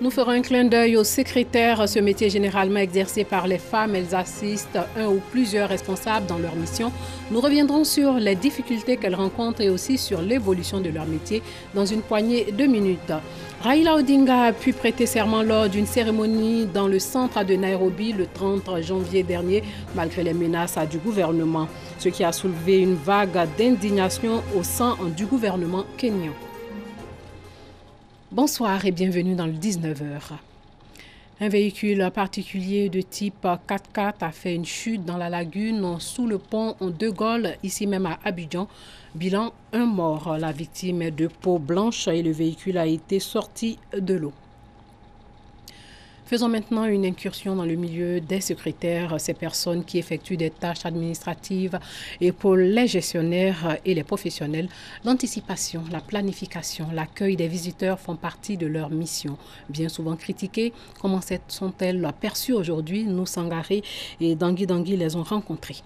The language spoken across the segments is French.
Nous ferons un clin d'œil aux secrétaires. Ce métier est généralement exercé par les femmes. Elles assistent un ou plusieurs responsables dans leur mission. Nous reviendrons sur les difficultés qu'elles rencontrent et aussi sur l'évolution de leur métier dans une poignée de minutes. Raila Odinga a pu prêter serment lors d'une cérémonie dans le centre de Nairobi le 30 janvier dernier, malgré les menaces du gouvernement, ce qui a soulevé une vague d'indignation au sein du gouvernement kényan. Bonsoir et bienvenue dans le 19h. Un véhicule particulier de type 4x4 a fait une chute dans la lagune sous le pont de Gaulle, ici même à Abidjan. Bilan, un mort. La victime est de peau blanche et le véhicule a été sorti de l'eau. Faisons maintenant une incursion dans le milieu des secrétaires, ces personnes qui effectuent des tâches administratives et pour les gestionnaires et les professionnels. L'anticipation, la planification, l'accueil des visiteurs font partie de leur mission. Bien souvent critiquées, comment sont-elles perçues aujourd'hui? Nous, Sangaré et Dangui les ont rencontrées.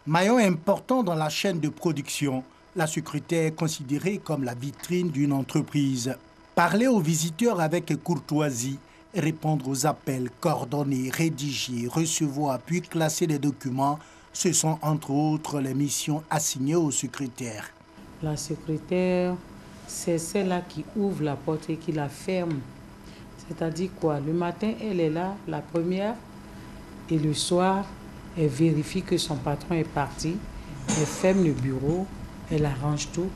Maillon important dans la chaîne de production, la secrétaire est considérée comme la vitrine d'une entreprise. Parler aux visiteurs avec courtoisie, répondre aux appels, coordonner, rédiger, recevoir puis classer les documents, ce sont entre autres les missions assignées aux secrétaires. La secrétaire, c'est celle-là qui ouvre la porte et qui la ferme. C'est-à-dire quoi? Le matin, elle est là, la première, et le soir, elle vérifie que son patron est parti, elle ferme le bureau, elle arrange tout,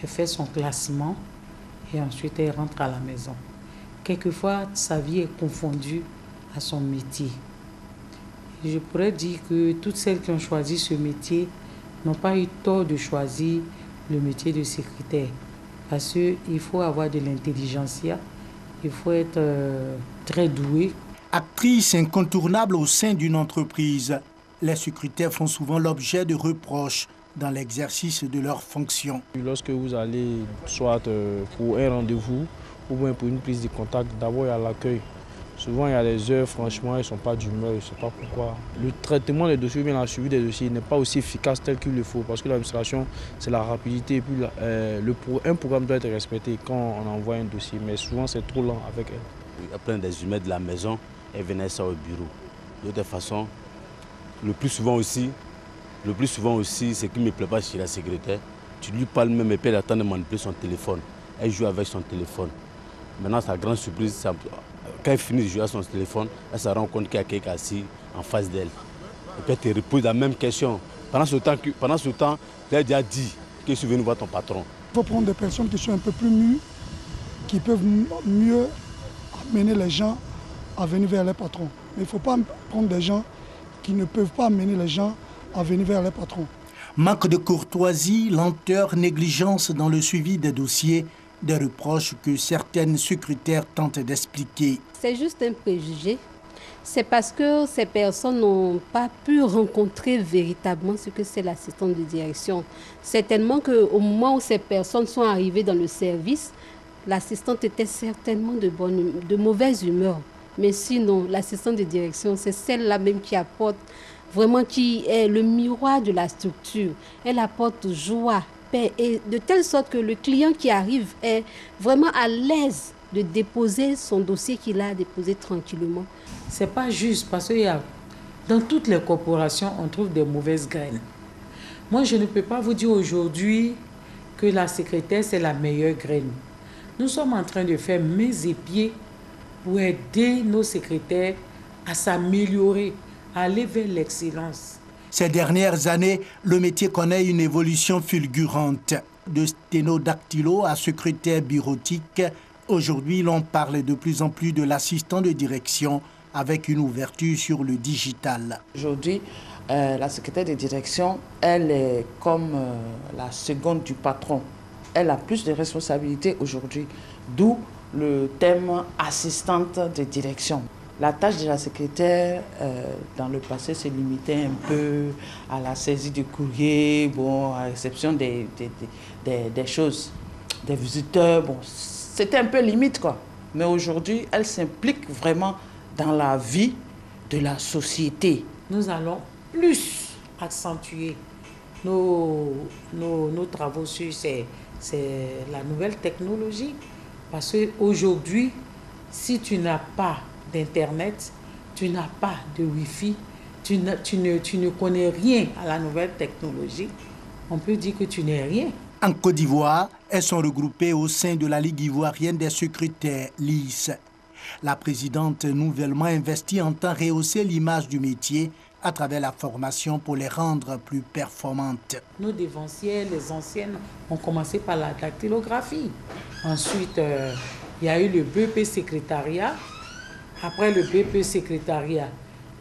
elle fait son classement. Et ensuite, elle rentre à la maison. Quelquefois, sa vie est confondue à son métier. Et je pourrais dire que toutes celles qui ont choisi ce métier n'ont pas eu tort de choisir le métier de secrétaire. Parce qu'il faut avoir de l'intelligentsia, il faut être très doué. Actrice incontournable au sein d'une entreprise, les secrétaires font souvent l'objet de reproches dans l'exercice de leurs fonctions. Lorsque vous allez soit pour un rendez-vous ou bien pour une prise de contact, d'abord il y a l'accueil. Souvent il y a des heures, franchement, elles ne sont pas d'humeur, je ne sais pas pourquoi. Le traitement des dossiers ou bien la suivi des dossiers n'est pas aussi efficace tel qu'il le faut parce que l'administration, c'est la rapidité et puis un programme doit être respecté quand on envoie un dossier, mais souvent c'est trop lent avec elle. Après des humains de la maison, elle venait ça au bureau. De toute façon, le plus souvent aussi, ce qui ne me plaît pas chez la secrétaire, tu lui parles même et puis elle attend de manipuler son téléphone. Elle joue avec son téléphone. Maintenant, sa grande surprise, quand elle finit de jouer à son téléphone, elle se rend compte qu'il y a quelqu'un assis en face d'elle. Et puis elle te repose la même question. Pendant ce temps, elle a déjà dit que je suis venu voir ton patron. Il faut prendre des personnes qui sont un peu plus mûres, qui peuvent mieux amener les gens à venir vers les patrons. Mais il ne faut pas prendre des gens qui ne peuvent pas amener les gens à venir vers les patrons. Manque de courtoisie, lenteur, négligence dans le suivi des dossiers, des reproches que certaines secrétaires tentent d'expliquer. C'est juste un préjugé. C'est parce que ces personnes n'ont pas pu rencontrer véritablement ce que c'est l'assistant de direction. Certainement qu'au moment où ces personnes sont arrivées dans le service, l'assistante était certainement de mauvaise humeur. Mais sinon, l'assistante de direction, c'est celle-là même qui apporte vraiment, qui est le miroir de la structure. Elle apporte joie, paix, et de telle sorte que le client qui arrive est vraiment à l'aise de déposer son dossier qu'il a déposé tranquillement. C'est pas juste parce que dans toutes les corporations, on trouve des mauvaises graines. Moi, je ne peux pas vous dire aujourd'hui que la secrétaire, c'est la meilleure graine. Nous sommes en train de faire mains et pieds pour aider nos secrétaires à s'améliorer, à aller vers l'excellence. Ces dernières années, le métier connaît une évolution fulgurante. De sténodactylo à secrétaire bureautique, aujourd'hui l'on parle de plus en plus de l'assistant de direction avec une ouverture sur le digital. Aujourd'hui, la secrétaire de direction, elle est comme la seconde du patron. Elle a plus de responsabilités aujourd'hui, d'où le thème assistante de direction. La tâche de la secrétaire, dans le passé, se limitait un peu à la saisie du courrier, à la réception des choses, des visiteurs. Bon, c'était un peu limite, quoi. Mais aujourd'hui, elle s'implique vraiment dans la vie de la société. Nous allons plus accentuer nos travaux sur la nouvelle technologie. Parce qu'aujourd'hui, si tu n'as pas d'Internet, tu n'as pas de Wi-Fi, tu ne connais rien à la nouvelle technologie, on peut dire que tu n'es rien. En Côte d'Ivoire, elles sont regroupées au sein de la Ligue ivoirienne des secrétaires, LIS. La présidente nouvellement investie entend rehausser l'image du métier à travers la formation pour les rendre plus performantes. Nos dévancières, les anciennes, ont commencé par la dactylographie. Ensuite, il y a eu le BEP secrétariat. Après le BEP secrétariat,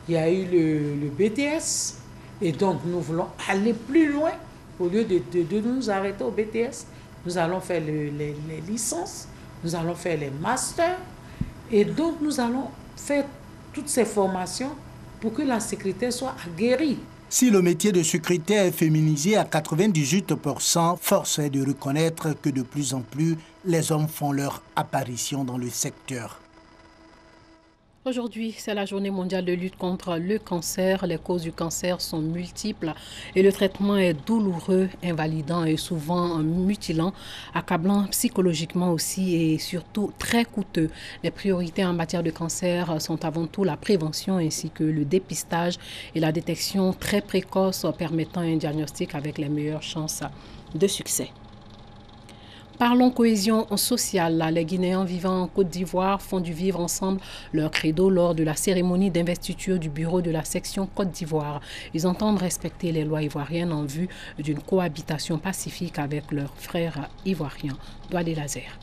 il y a eu le BTS. Et donc, nous voulons aller plus loin. Au lieu de nous arrêter au BTS, nous allons faire les licences, nous allons faire les masters. Et donc, nous allons faire toutes ces formations pour que la secrétaire soit aguerrie. Si le métier de secrétaire est féminisé à 98%, force est de reconnaître que de plus en plus, les hommes font leur apparition dans le secteur. Aujourd'hui, c'est la journée mondiale de lutte contre le cancer. Les causes du cancer sont multiples et le traitement est douloureux, invalidant et souvent mutilant, accablant psychologiquement aussi et surtout très coûteux. Les priorités en matière de cancer sont avant tout la prévention ainsi que le dépistage et la détection très précoce permettant un diagnostic avec les meilleures chances de succès. Parlons cohésion sociale. Les Guinéens vivant en Côte d'Ivoire font du vivre ensemble leur credo lors de la cérémonie d'investiture du bureau de la section Côte d'Ivoire. Ils entendent respecter les lois ivoiriennes en vue d'une cohabitation pacifique avec leurs frères ivoiriens. Douadé Lazer.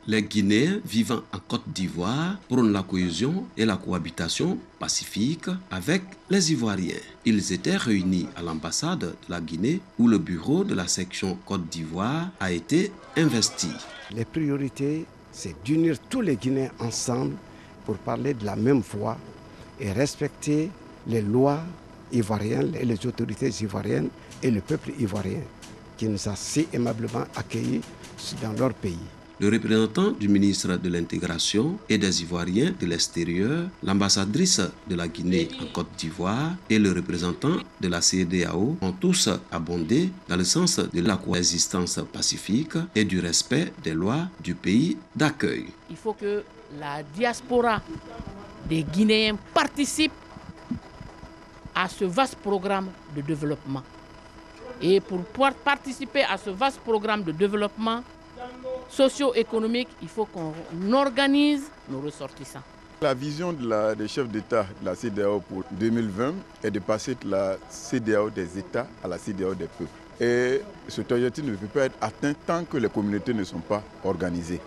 Les Guinéens vivant en Côte d'Ivoire prônent la cohésion et la cohabitation pacifique avec les Ivoiriens. Ils étaient réunis à l'ambassade de la Guinée où le bureau de la section Côte d'Ivoire a été investi. Les priorités, c'est d'unir tous les Guinéens ensemble pour parler de la même voix et respecter les lois ivoiriennes et les autorités ivoiriennes et le peuple ivoirien qui nous a si aimablement accueillis dans leur pays. Le représentant du ministre de l'Intégration et des Ivoiriens de l'extérieur, l'ambassadrice de la Guinée en Côte d'Ivoire et le représentant de la CEDEAO ont tous abondé dans le sens de la coexistence pacifique et du respect des lois du pays d'accueil. Il faut que la diaspora des Guinéens participe à ce vaste programme de développement. Et pour pouvoir participer à ce vaste programme de développement socio-économique, il faut qu'on organise nos ressortissants. La vision des chefs d'État de la CEDEAO pour 2020 est de passer de la CEDEAO des États à la CEDEAO des peuples. Et cet objectif ne peut pas être atteint tant que les communautés ne sont pas organisées.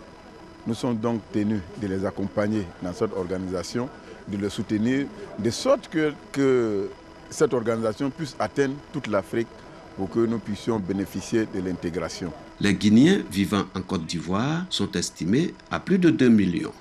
Nous sommes donc tenus de les accompagner dans cette organisation, de les soutenir, de sorte que cette organisation puisse atteindre toute l'Afrique pour que nous puissions bénéficier de l'intégration. Les Guinéens vivant en Côte d'Ivoire sont estimés à plus de 2 millions.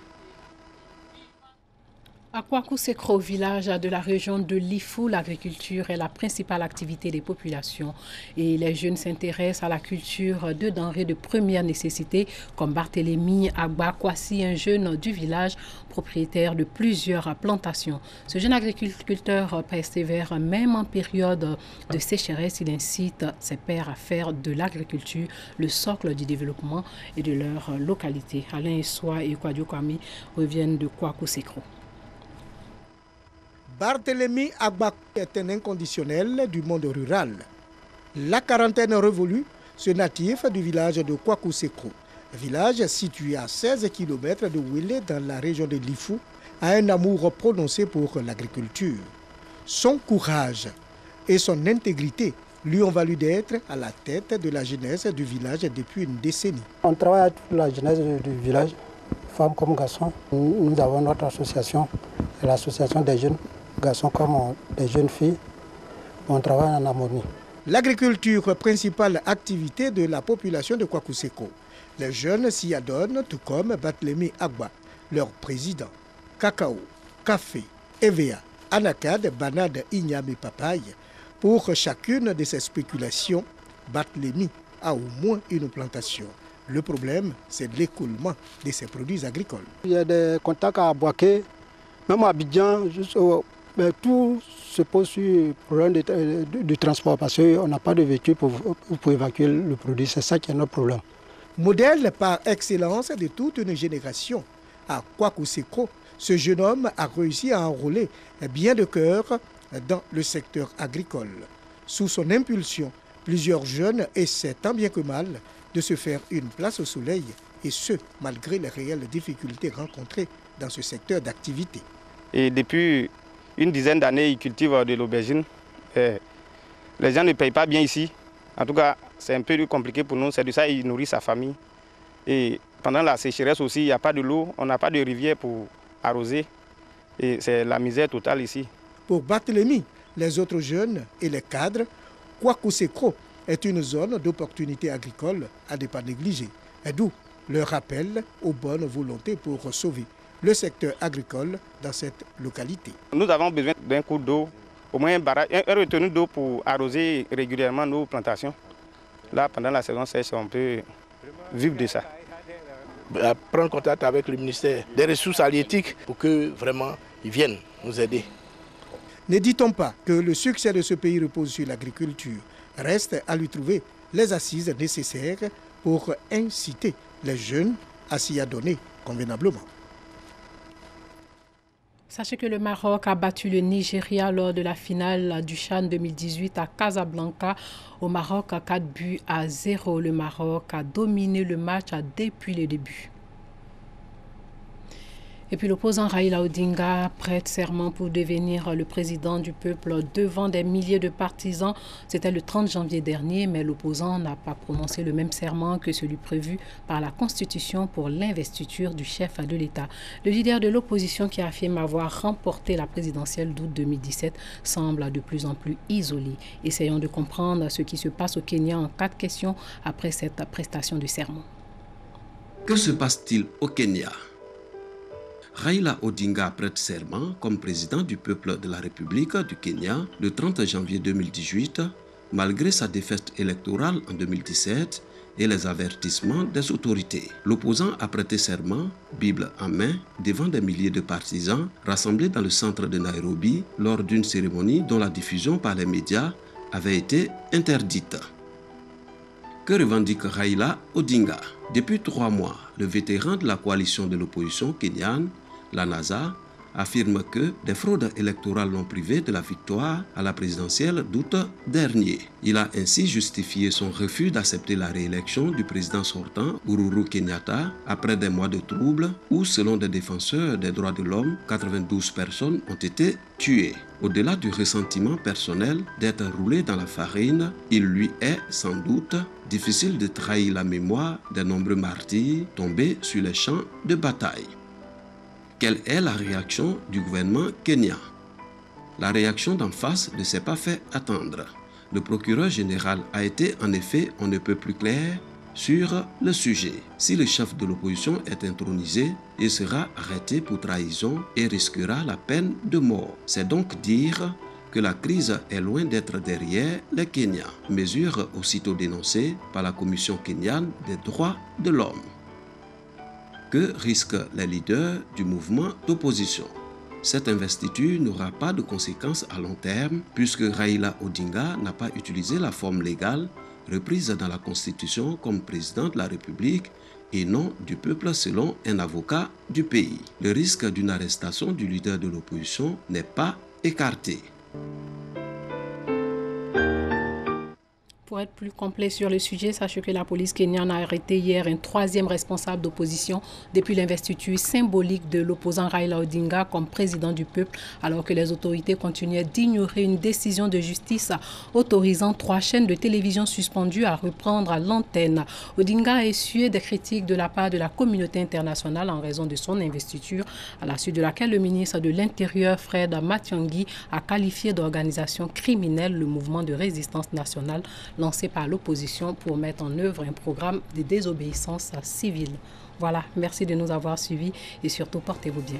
À Kwakou-Sekro, village de la région de Lifou, l'agriculture est la principale activité des populations et les jeunes s'intéressent à la culture de denrées de première nécessité comme Barthélémy Agba Kwasi, un jeune du village propriétaire de plusieurs plantations. Ce jeune agriculteur persévère même en période de sécheresse. Il incite ses pairs à faire de l'agriculture le socle du développement et de leur localité. Alain Essoua et Kwadio Kwami reviennent de Kwakou-Sekro. Barthélémy Agba est un inconditionnel du monde rural. La quarantaine révolue, ce natif du village de Kwakou-Sekro, village situé à 16 km de Ouélé dans la région de Lifou, a un amour prononcé pour l'agriculture. Son courage et son intégrité lui ont valu d'être à la tête de la jeunesse du village depuis une décennie. On travaille avec la jeunesse du village, femmes comme garçons. Nous avons notre association, l'association des jeunes garçons comme des jeunes filles. On travaille en harmonie. L'agriculture, principale activité de la population de Kwakou-Sekro. Les jeunes s'y adonnent, tout comme Barthélémy Agba, leur président. Cacao, café, EVA, anacarde, banane, igname et papaye. Pour chacune de ces spéculations, Barthélémy a au moins une plantation. Le problème, c'est l'écoulement de ces produits agricoles. Il y a des contacts à Boaké, même à Abidjan, mais tout se pose sur le problème du transport parce qu'on n'a pas de véhicule pour évacuer le produit. C'est ça qui est notre problème. Modèle par excellence de toute une génération, à Kwaku Sekro, ce jeune homme a réussi à enrôler bien de cœur dans le secteur agricole. Sous son impulsion, plusieurs jeunes essaient tant bien que mal de se faire une place au soleil, et ce, malgré les réelles difficultés rencontrées dans ce secteur d'activité. Et depuis une dizaine d'années, ils cultivent de l'aubergine. Les gens ne payent pas bien ici. En tout cas, c'est un peu compliqué pour nous. C'est de ça qu'il nourrit sa famille. Et pendant la sécheresse aussi, il n'y a pas de l'eau, on n'a pas de rivière pour arroser. Et c'est la misère totale ici. Pour Barthélemy, les autres jeunes et les cadres, Kwaku Sekro est une zone d'opportunité agricole à ne pas négliger. Et d'où leur rappel aux bonnes volontés pour sauver le secteur agricole dans cette localité. Nous avons besoin d'un cours d'eau, au moins un retenue d'eau pour arroser régulièrement nos plantations. Là, pendant la saison sèche, on peut vivre de ça. Prendre contact avec le ministère des Ressources halieutiques pour que vraiment ils viennent nous aider. Ne dit-on pas que le succès de ce pays repose sur l'agriculture? Reste à lui trouver les assises nécessaires pour inciter les jeunes à s'y adonner convenablement. Sachez que le Maroc a battu le Nigeria lors de la finale du CHAN 2018 à Casablanca. Au Maroc, 4-0. Le Maroc a dominé le match depuis le début. Et puis l'opposant Raila Odinga prête serment pour devenir le président du peuple devant des milliers de partisans. C'était le 30 janvier dernier, mais l'opposant n'a pas prononcé le même serment que celui prévu par la Constitution pour l'investiture du chef de l'État. Le leader de l'opposition qui affirme avoir remporté la présidentielle d'août 2017 semble de plus en plus isolé. Essayons de comprendre ce qui se passe au Kenya en 4 questions après cette prestation de serment. Que se passe-t-il au Kenya ? Raila Odinga prête serment comme président du peuple de la République du Kenya le 30 janvier 2018, malgré sa défaite électorale en 2017 et les avertissements des autorités. L'opposant a prêté serment, Bible en main, devant des milliers de partisans rassemblés dans le centre de Nairobi lors d'une cérémonie dont la diffusion par les médias avait été interdite. Que revendique Raila Odinga? Depuis 3 mois, le vétéran de la coalition de l'opposition kenyane, la NASA, affirme que des fraudes électorales l'ont privé de la victoire à la présidentielle d'août dernier. Il a ainsi justifié son refus d'accepter la réélection du président sortant, Uhuru Kenyatta, après des mois de troubles où, selon des défenseurs des droits de l'homme, 92 personnes ont été tuées. Au-delà du ressentiment personnel d'être roulé dans la farine, il lui est, sans doute, difficile de trahir la mémoire des nombreux martyrs tombés sur les champs de bataille. Quelle est la réaction du gouvernement kenyan? La réaction d'en face ne s'est pas fait attendre. Le procureur général a été en effet on ne peut plus clair sur le sujet. Si le chef de l'opposition est intronisé, il sera arrêté pour trahison et risquera la peine de mort. C'est donc dire que la crise est loin d'être derrière les Kenyans. Mesure aussitôt dénoncée par la Commission kenyane des droits de l'homme. Que risquent les leaders du mouvement d'opposition? Cette investiture n'aura pas de conséquences à long terme puisque Raila Odinga n'a pas utilisé la forme légale reprise dans la Constitution comme président de la République et non du peuple selon un avocat du pays. Le risque d'une arrestation du leader de l'opposition n'est pas écarté. Pour être plus complet sur le sujet, sachez que la police kenyane a arrêté hier un 3e responsable d'opposition depuis l'investiture symbolique de l'opposant Raila Odinga comme président du peuple, alors que les autorités continuaient d'ignorer une décision de justice autorisant 3 chaînes de télévision suspendues à reprendre l'antenne. Odinga a essuyé des critiques de la part de la communauté internationale en raison de son investiture, à la suite de laquelle le ministre de l'Intérieur, Fred Matiang'i, a qualifié d'organisation criminelle le mouvement de résistance nationale lancé par l'opposition pour mettre en œuvre un programme de désobéissance civile. Voilà, merci de nous avoir suivis et surtout portez-vous bien.